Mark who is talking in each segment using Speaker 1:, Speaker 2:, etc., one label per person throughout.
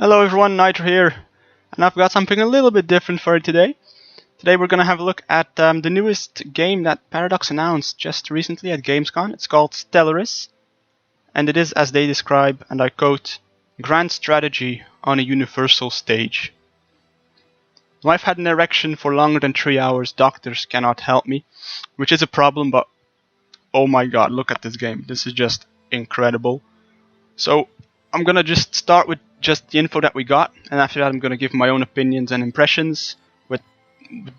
Speaker 1: Hello everyone, Nitro here, and I've got something a little bit different for you today. Today we're going to have a look at the newest game that Paradox announced just recently at Gamescom. It's called Stellaris, and it is, as they describe, and I quote, grand strategy on a universal stage. Now, I've had an erection for longer than 3 hours, doctors cannot help me, which is a problem, but oh my god, look at this game. This is just incredible. So I'm going to just start with just the info that we got, and after that I'm going to give my own opinions and impressions with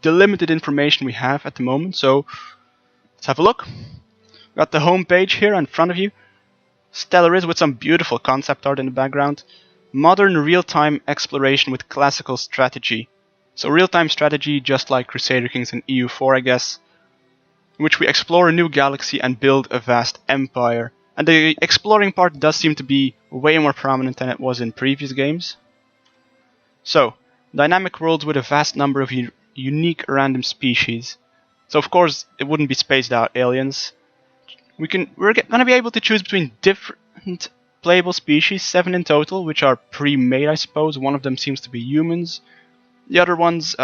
Speaker 1: the limited information we have at the moment. So let's have a look. Got the home page here in front of you. Stellaris with some beautiful concept art in the background. Modern real-time exploration with classical strategy. So real-time strategy just like Crusader Kings and EU4, I guess, in which we explore a new galaxy and build a vast empire. And the exploring part does seem to be way more prominent than it was in previous games. So, dynamic worlds with a vast number of unique random species. So of course, it wouldn't be spaced out aliens. We're gonna be able to choose between different playable species, 7 in total, which are pre-made, I suppose. One of them seems to be humans. The other ones,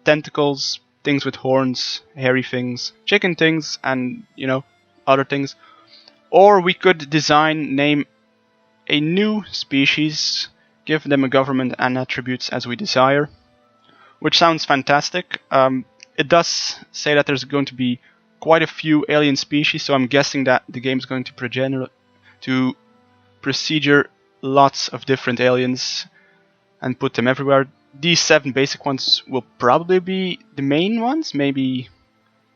Speaker 1: tentacles, things with horns, hairy things, chicken things, and, other things. Or we could name a new species, give them a government and attributes as we desire, which sounds fantastic. It does say that there's going to be quite a few alien species, so I'm guessing that the game is going to procedure lots of different aliens and put them everywhere. These 7 basic ones will probably be the main ones. Maybe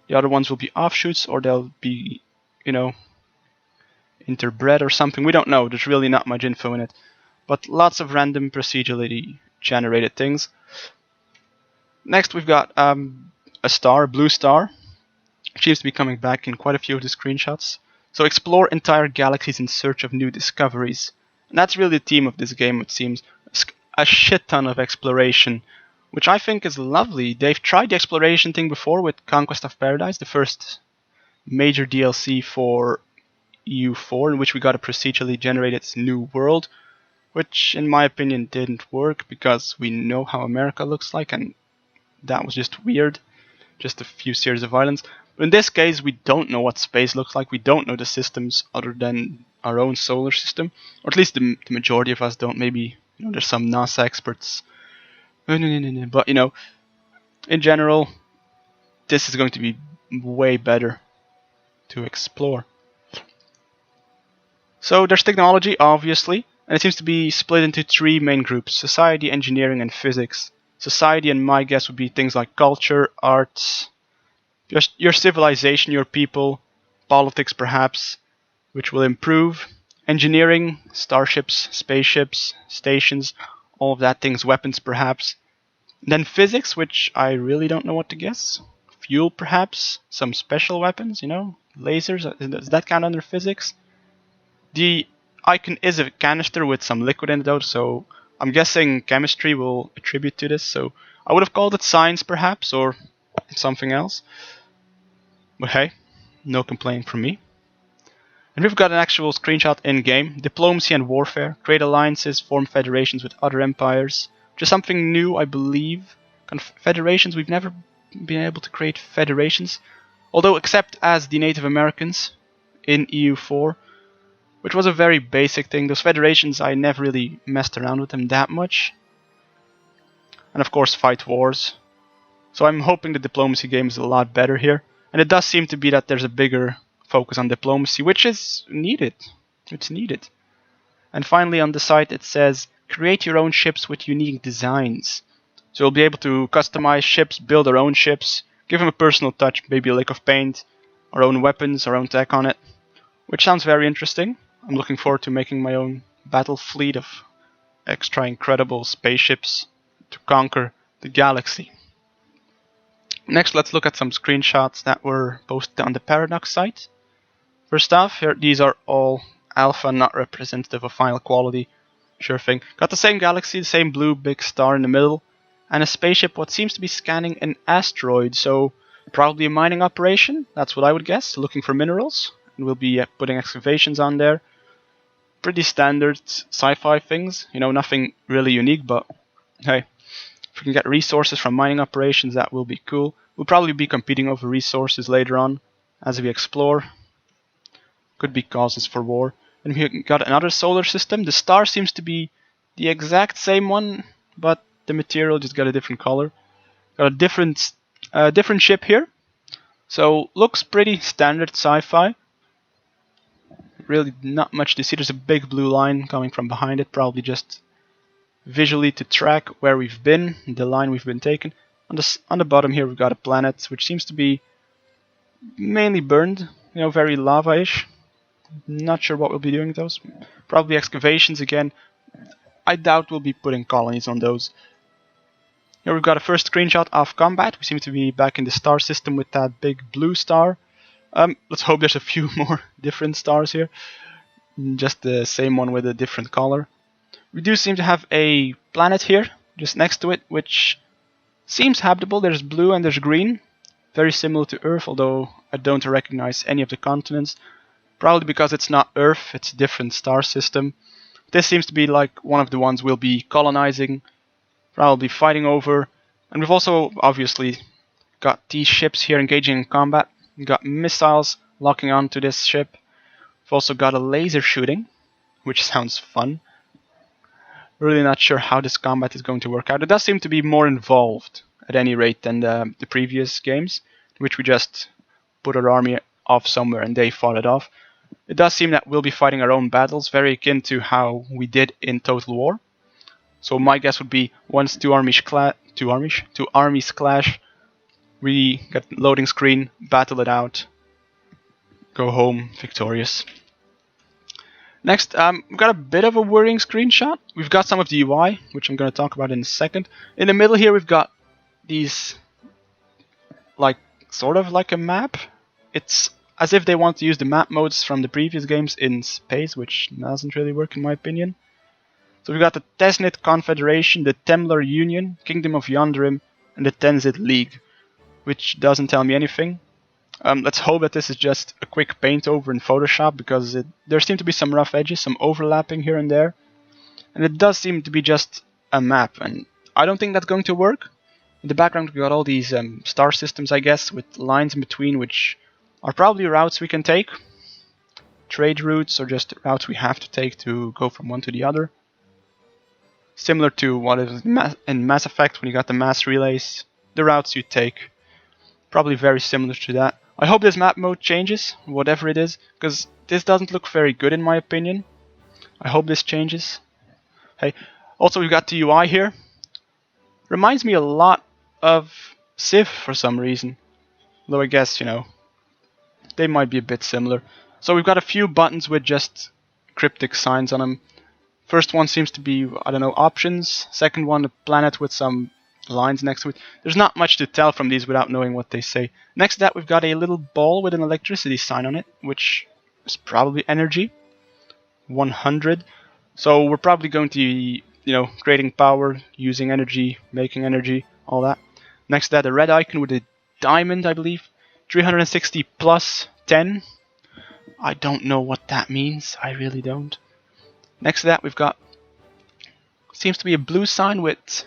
Speaker 1: the other ones will be offshoots, or they'll be, interbred or something. We don't know. There's really not much info in it, but lots of random procedurally generated things. Next we've got a star, a blue star. It seems to be coming back in quite a few of the screenshots. So explore entire galaxies in search of new discoveries. And that's really the theme of this game, it seems. A shit ton of exploration, which I think is lovely. They've tried the exploration thing before with Conquest of Paradise, the first major DLC for EU4, in which we got a procedurally generated new world, which in my opinion didn't work because we know how America looks like, and that was just weird. Just a few series of islands. But in this case, we don't know what space looks like. We don't know the systems other than our own solar system, or at least the majority of us don't. Maybe there's some NASA experts, but in general, this is going to be way better to explore. So there's technology, obviously, and it seems to be split into 3 main groups: society, engineering, and physics. Society, and my guess, would be things like culture, arts, just your civilization, your people, politics perhaps, which will improve. Engineering, starships, spaceships, stations, all of that things, weapons perhaps. Then physics, which I really don't know what to guess. Fuel perhaps, some special weapons, lasers, does that count under physics? The icon is a canister with some liquid in it though, so I'm guessing chemistry will attribute to this, so I would have called it science perhaps, or something else. But hey, no complaining from me. And we've got an actual screenshot in-game. Diplomacy and warfare. Create alliances, form federations with other empires. Just something new, I believe. Federations, we've never been able to create federations. Although, except as the Native Americans in EU4, which was a very basic thing. Those federations, I never really messed around with them that much. And of course, fight wars. So I'm hoping the diplomacy game is a lot better here. And it does seem to be that there's a bigger focus on diplomacy, which is needed. It's needed. And finally on the site it says, create your own ships with unique designs. So you'll be able to customize ships, build our own ships, give them a personal touch, maybe a lick of paint, our own weapons, our own tech on it. Which sounds very interesting. I'm looking forward to making my own battle fleet of extra incredible spaceships to conquer the galaxy. Next, let's look at some screenshots that were posted on the Paradox site. First off, here these are all alpha, not representative of final quality. Sure thing. Got the same galaxy, the same blue big star in the middle, and a spaceship what seems to be scanning an asteroid, so probably a mining operation, that's what I would guess, looking for minerals. And we'll be putting excavations on there. pretty standard sci-fi things. You know, nothing really unique, but hey, if we can get resources from mining operations, that will be cool. We'll probably be competing over resources later on as we explore. Could be causes for war. And we got another solar system. The star seems to be the exact same one, but the material just got a different color. Got a different ship here. So looks pretty standard sci-fi. Really not much to see. There's a big blue line coming from behind it, probably just visually to track where we've been, the line we've been taking. On the bottom here we've got a planet which seems to be mainly burned, you know, very lava-ish. Not sure what we'll be doing with those. Probably excavations again. I doubt we'll be putting colonies on those. Here we've got a first screenshot of combat. We seem to be back in the star system with that big blue star. Let's hope there's a few more different stars here. Just the same one with a different color. We do seem to have a planet here, just next to it, which seems habitable. There's blue and there's green. Very similar to Earth, although I don't recognize any of the continents. Probably because it's not Earth, it's a different star system. This seems to be like one of the ones we'll be colonizing, probably fighting over. And we've also obviously got these ships here engaging in combat. We've got missiles locking onto this ship. We've also got a laser shooting, which sounds fun. Really not sure how this combat is going to work out. It does seem to be more involved, at any rate, than the previous games, in which we just put our army off somewhere and they fought it off. It does seem that we'll be fighting our own battles, very akin to how we did in Total War. So my guess would be once two armies clash, we get loading screen, battle it out, go home victorious. Next, we've got a bit of a worrying screenshot. We've got some of the UI, which I'm going to talk about in a second. In the middle here, we've got these, like, sort of like a map. It's as if they want to use the map modes from the previous games in space, which doesn't really work in my opinion. So we've got the Tesnit Confederation, the Temlar Union, Kingdom of Yonderim, and the Tenzit League, which doesn't tell me anything. Let's hope that this is just a quick paint over in Photoshop, because there seem to be some rough edges, some overlapping here and there. And it does seem to be just a map, and I don't think that's going to work. In the background we've got all these star systems, I guess, with lines in between, which are probably routes we can take. Trade routes, or just routes we have to take to go from one to the other. Similar to what is in Mass Effect when you got the mass relays, the routes you take. Probably very similar to that. I hope this map mode changes, whatever it is, because this doesn't look very good in my opinion. I hope this changes. Hey, also we've got the UI here. Reminds me a lot of Civ for some reason. Though I guess, you know, they might be a bit similar. So we've got a few buttons with just cryptic signs on them. First one seems to be, I don't know, options. Second one, a planet with some lines next to it. There's not much to tell from these without knowing what they say. Next to that, we've got a little ball with an electricity sign on it, which is probably energy. 100. So we're probably going to be, you know, creating power, using energy, making energy, all that. Next to that, a red icon with a diamond, I believe. 360 plus 10. I don't know what that means. I really don't. Next to that, we've got, seems to be a blue sign with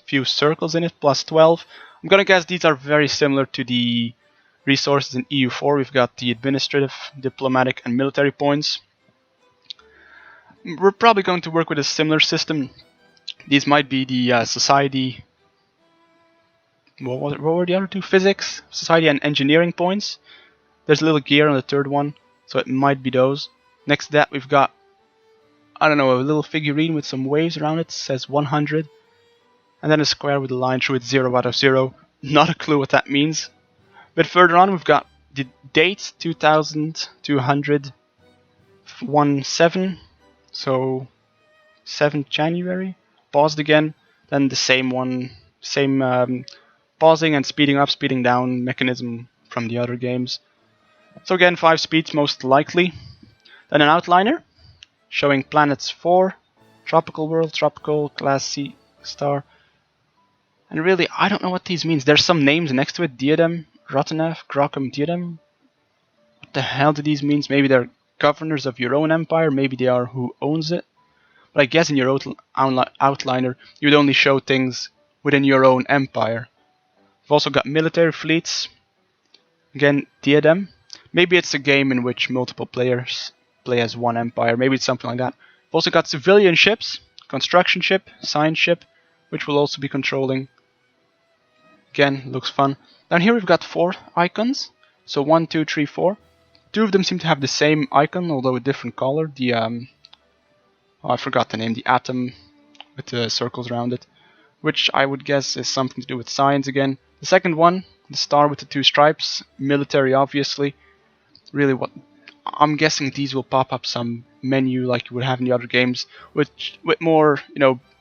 Speaker 1: few circles in it, plus 12. I'm gonna guess these are very similar to the resources in EU4. We've got the administrative, diplomatic, and military points. We're probably going to work with a similar system. These might be the society. What were the other two? Physics, society, and engineering points. There's a little gear on the third one, so it might be those. Next to that, we've got, I don't know, a little figurine with some waves around it. It says 100. And then a square with a line through it, 0 out of 0. Not a clue what that means. But further on, we've got the date 2217. So 7th January. Paused again. Then the same one, same pausing and speeding up, speeding down mechanism from the other games. So again, 5 speeds most likely. Then an outliner showing planets 4, tropical world, tropical, class C star. And really, I don't know what these means. There's some names next to it. Diadem, Rotanev, Grockum, Diadem. What the hell do these mean? Maybe they're governors of your own empire. Maybe they are who owns it. But I guess in your outliner, you would only show things within your own empire. We've also got military fleets. Again, diadem. Maybe it's a game in which multiple players play as one empire. Maybe it's something like that. We've also got civilian ships, construction ship, science ship, which we'll also be controlling. Again, looks fun. Down here we've got 4 icons. So 1, 2, 3, 4. 2 of them seem to have the same icon, although a different color. The I forgot the name. The atom with the circles around it, which I would guess is something to do with science again. The second one, the star with the 2 stripes, military obviously. Really, what I'm guessing these will pop up some menu like you would have in the other games, with more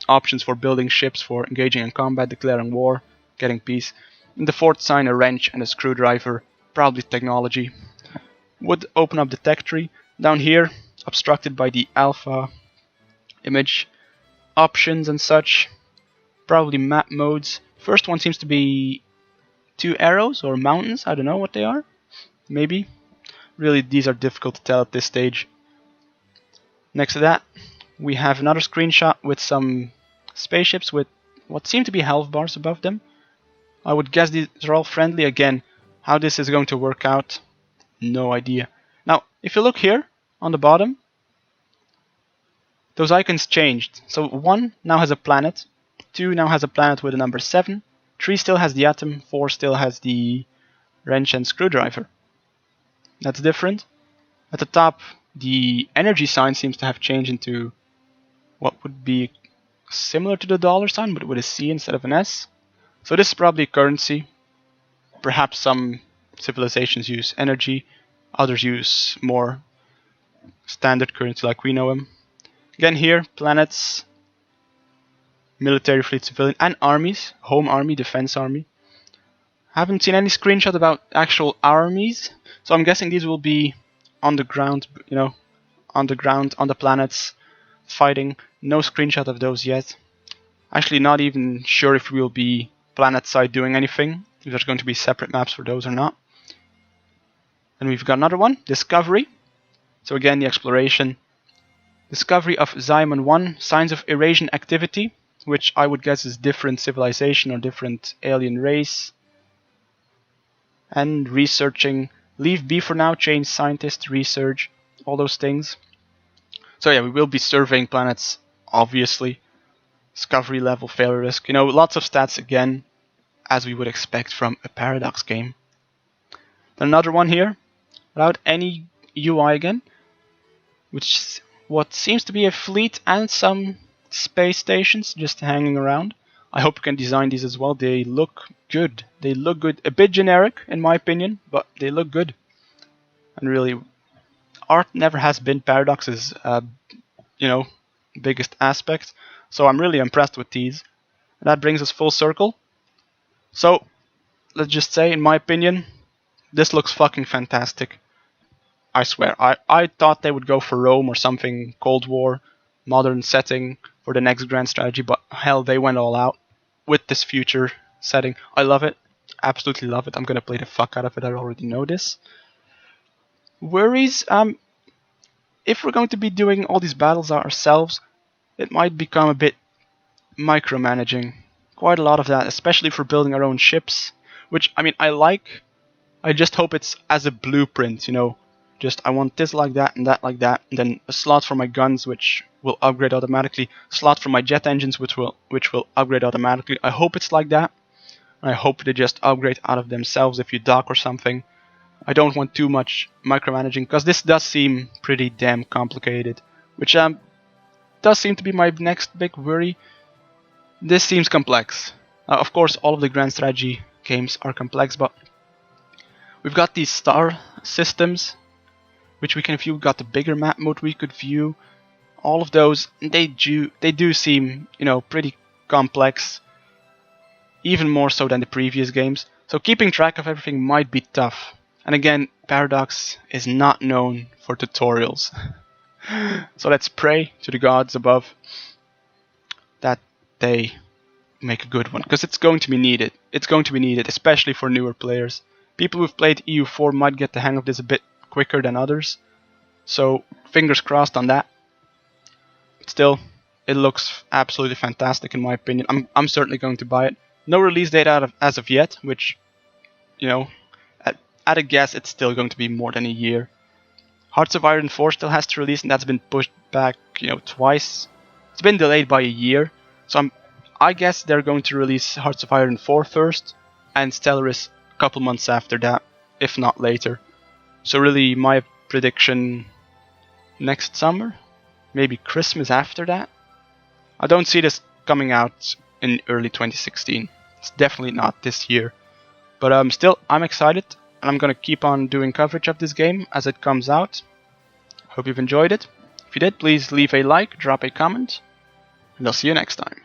Speaker 1: options for building ships, for engaging in combat, declaring war, getting peace. And the 4th sign, a wrench and a screwdriver, probably technology. Would open up the tech tree. Down here, obstructed by the alpha image, options and such, probably map modes. First one seems to be 2 arrows or mountains. I don't know what they are. Maybe. Really, these are difficult to tell at this stage. Next to that, we have another screenshot with some spaceships with what seem to be health bars above them. I would guess these are all friendly. Again, how this is going to work out, no idea. Now, if you look here on the bottom, those icons changed. So 1 now has a planet, 2 now has a planet with a number 7, 3 still has the atom, 4 still has the wrench and screwdriver. That's different. At the top, the energy sign seems to have changed into what would be similar to the dollar sign, but with a C instead of an S. So this is probably a currency. Perhaps some civilizations use energy, others use more standard currency like we know them. Again here, planets, military fleet, civilian, and armies. Home army, defense army. Haven't seen any screenshot about actual armies, so I'm guessing these will be on the ground, on the ground, on the planets, fighting. No screenshot of those yet. Actually, not even sure if we will be planet side doing anything, if there's going to be separate maps for those or not. And we've got another one, Discovery. So again, the exploration. Discovery of Ximon 1, signs of Eurasian activity, which I would guess is different civilization or different alien race. And researching, leave B for now, change scientist, research, all those things. So yeah, we will be surveying planets, obviously. Discovery level, failure risk, lots of stats again, as we would expect from a Paradox game. Then another one here, without any UI again, which what seems to be a fleet and some space stations just hanging around. I hope you can design these as well. They look good. They look good. A bit generic in my opinion, but they look good. And really, art never has been Paradox's, biggest aspect. So I'm really impressed with these. And that brings us full circle. So, let's just say, in my opinion, this looks fucking fantastic. I swear, I thought they would go for Rome or something, Cold War, modern setting for the next grand strategy, but hell, they went all out with this future setting. I love it, absolutely love it. I'm gonna play the fuck out of it, I already know this. Worries, if we're going to be doing all these battles ourselves, it might become a bit micromanaging. Quite a lot of that, especially for building our own ships, which, I like. I just hope it's as a blueprint, Just, I want this like that, and then a slot for my guns, which will upgrade automatically. Slot for my jet engines, which will upgrade automatically. I hope it's like that. I hope they just upgrade out of themselves if you dock or something. I don't want too much micromanaging, because this does seem pretty damn complicated. Which does seem to be my next big worry. This seems complex. Of course, all of the grand strategy games are complex, but we've got these star systems, which we can view. We've got the bigger map mode we could view. All of those, they do seem, pretty complex. Even more so than the previous games. So keeping track of everything might be tough. And again, Paradox is not known for tutorials. So let's pray to the gods above that they make a good one. Because it's going to be needed. It's going to be needed, especially for newer players. People who've played EU4 might get the hang of this a bit quicker than others. So fingers crossed on that. Still, it looks absolutely fantastic in my opinion. I'm certainly going to buy it. No release date as of yet, which, you know, at a guess, it's still going to be more than a year. Hearts of Iron 4 still has to release, and that's been pushed back, twice. It's been delayed by a year, so I guess they're going to release Hearts of Iron 4 first, and Stellaris a couple months after that, if not later. So really, my prediction, next summer, maybe Christmas after that. I don't see this coming out in early 2016. It's definitely not this year. But still, I'm excited, and I'm gonna keep on doing coverage of this game as it comes out. Hope you've enjoyed it. If you did, please leave a like, drop a comment, and I'll see you next time.